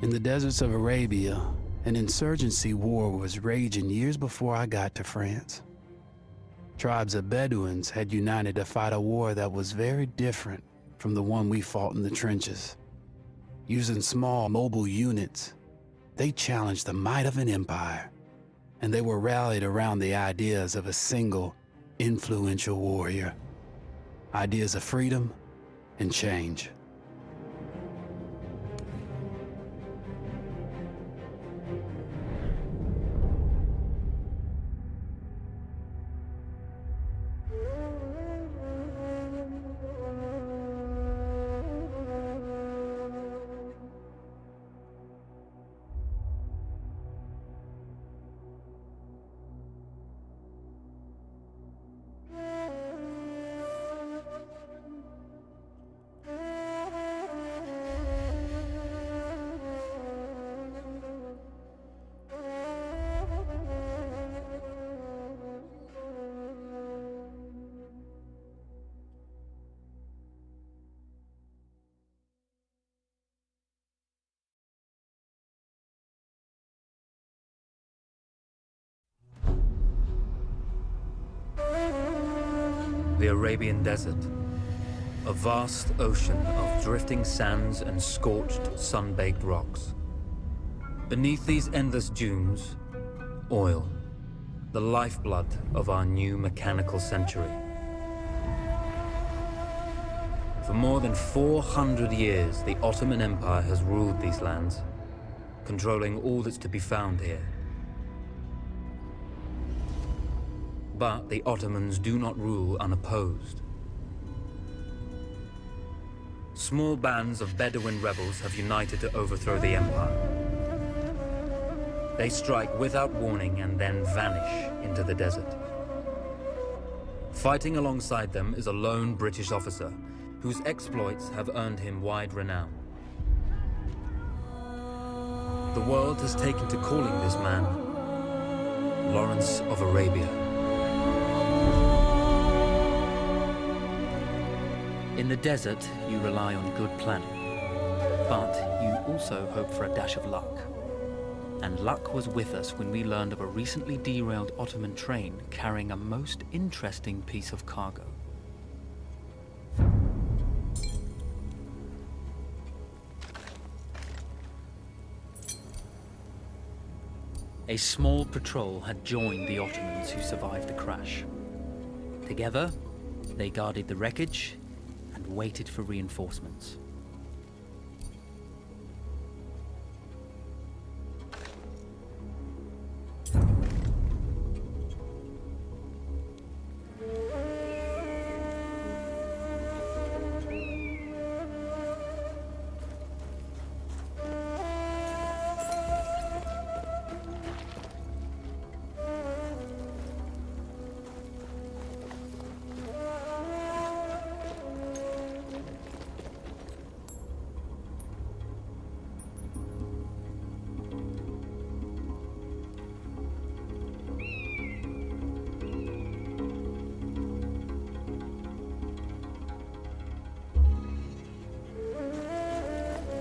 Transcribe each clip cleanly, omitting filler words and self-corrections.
In the deserts of Arabia, an insurgency war was raging years before I got to France. Tribes of Bedouins had united to fight a war that was very different from the one we fought in the trenches. Using small, mobile units, they challenged the might of an empire, and they were rallied around the ideas of a single, influential warrior. Ideas of freedom and change. The Arabian Desert, a vast ocean of drifting sands and scorched, sun-baked rocks. Beneath these endless dunes, oil, the lifeblood of our new mechanical century. For more than 400 years, the Ottoman Empire has ruled these lands, controlling all that's to be found here. But the Ottomans do not rule unopposed. Small bands of Bedouin rebels have united to overthrow the empire. They strike without warning and then vanish into the desert. Fighting alongside them is a lone British officer whose exploits have earned him wide renown. The world has taken to calling this man Lawrence of Arabia. In the desert, you rely on good planning, but you also hope for a dash of luck. And luck was with us when we learned of a recently derailed Ottoman train carrying a most interesting piece of cargo. A small patrol had joined the Ottomans who survived the crash. Together, they guarded the wreckage and waited for reinforcements.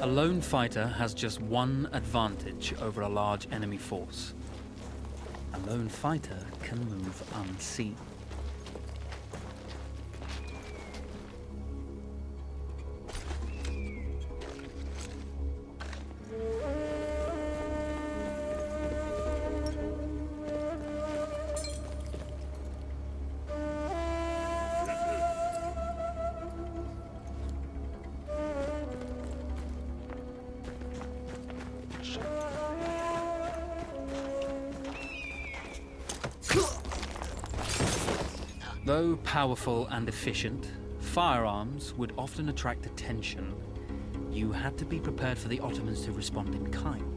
A lone fighter has just one advantage over a large enemy force. A lone fighter can move unseen. Though powerful and efficient, firearms would often attract attention. You had to be prepared for the Ottomans to respond in kind.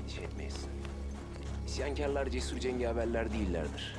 endişe etmeyesin. İsyankarlar cesur cengaverler değillerdir.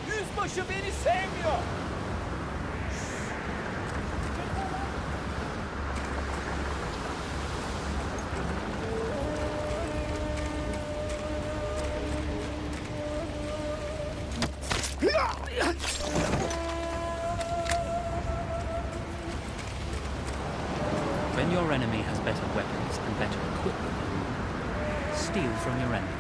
Yüzbaşı beni sevmiyor. When your enemy has better weapons and better equipment than you, steal from your enemy.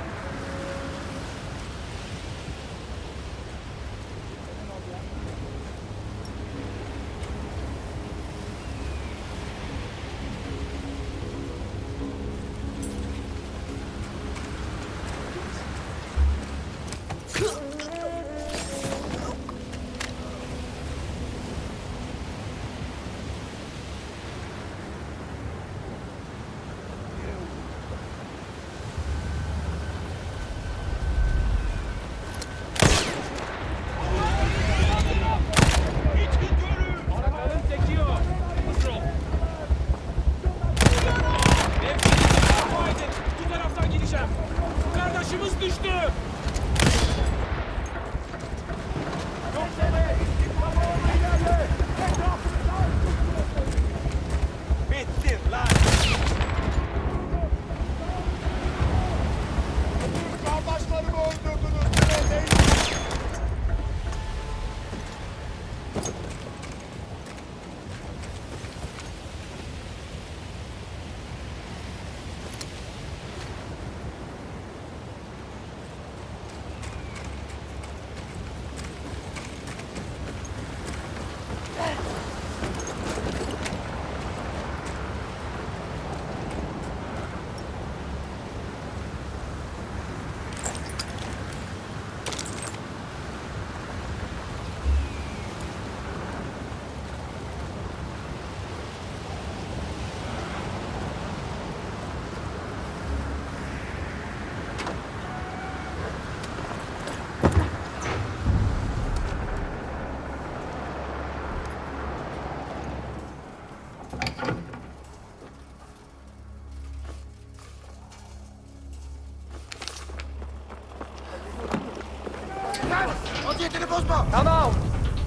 Vaziyetini bozma. Tamam.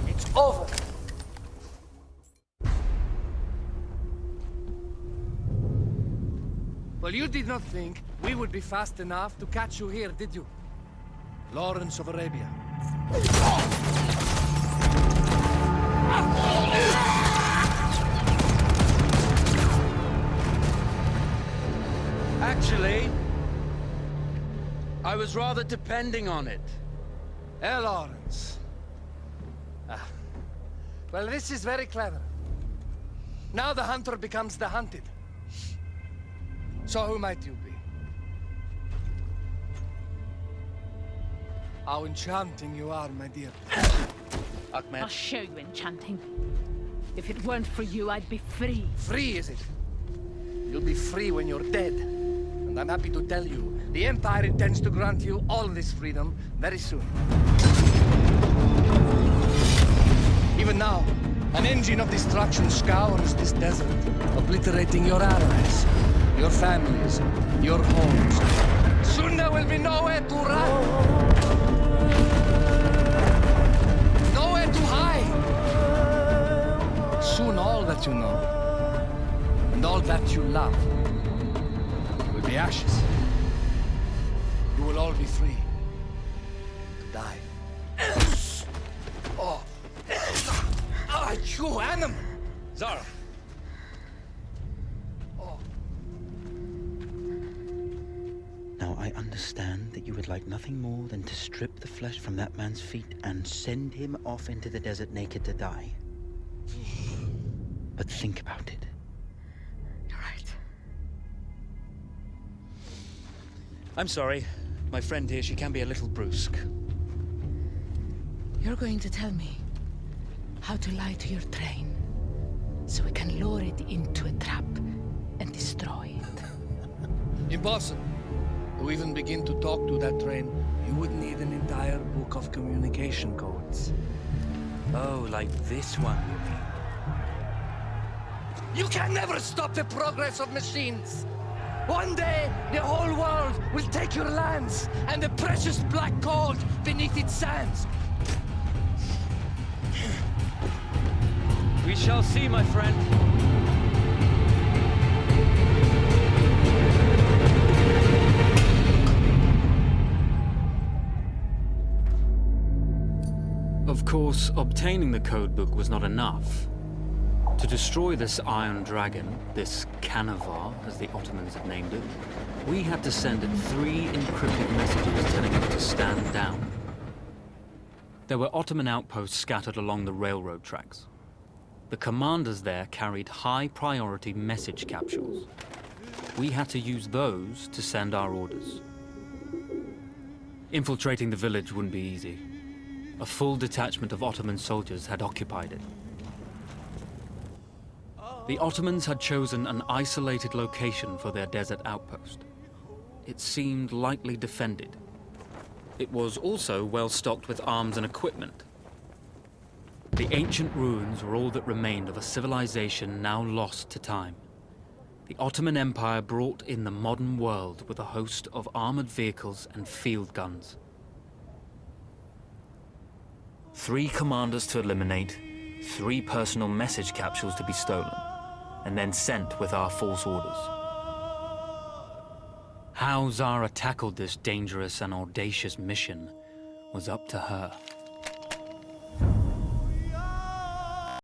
It's over. Well, you did not think we would be fast enough to catch you here, did you? Lawrence of Arabia. Actually, I was rather depending on it. Lawrence. Well, this is very clever. Now the hunter becomes the hunted. So who might you be? How enchanting you are, my dear. Ahmed. I'll show you enchanting. If it weren't for you, I'd be free. Free, is it? You'll be free when you're dead. And I'm happy to tell you, the Empire intends to grant you all this freedom very soon. Even now, an engine of destruction scours this desert, obliterating your allies, your families, your homes. Soon there will be nowhere to run. Nowhere to hide. Soon all that you know, and all that you love, will be ashes. You will all be free to die. Oh. Ah, you animal! Zara. Now, I understand that you would like nothing more than to strip the flesh from that man's feet and send him off into the desert naked to die. But think about it. You're right. I'm sorry. My friend here, she can be a little brusque. You're going to tell me how to lie to your train, so we can lure it into a trap and destroy it. Impossible. To even begin to talk to that train, you would need an entire book of communication codes. Oh, like this one, you mean? You can never stop the progress of machines. One day, the whole world will take your lands and the precious black gold beneath its sands. We shall see, my friend. Of course, obtaining the codebook was not enough. To destroy this Iron Dragon, this Canavar, as the Ottomans had named it, we had to send it 3 encrypted messages telling it to stand down. There were Ottoman outposts scattered along the railroad tracks. The commanders there carried high-priority message capsules. We had to use those to send our orders. Infiltrating the village wouldn't be easy. A full detachment of Ottoman soldiers had occupied it. The Ottomans had chosen an isolated location for their desert outpost. It seemed lightly defended. It was also well stocked with arms and equipment. The ancient ruins were all that remained of a civilization now lost to time. The Ottoman Empire brought in the modern world with a host of armored vehicles and field guns. 3 commanders to eliminate, 3 personal message capsules to be stolen, and then sent with our false orders. How Zara tackled this dangerous and audacious mission was up to her.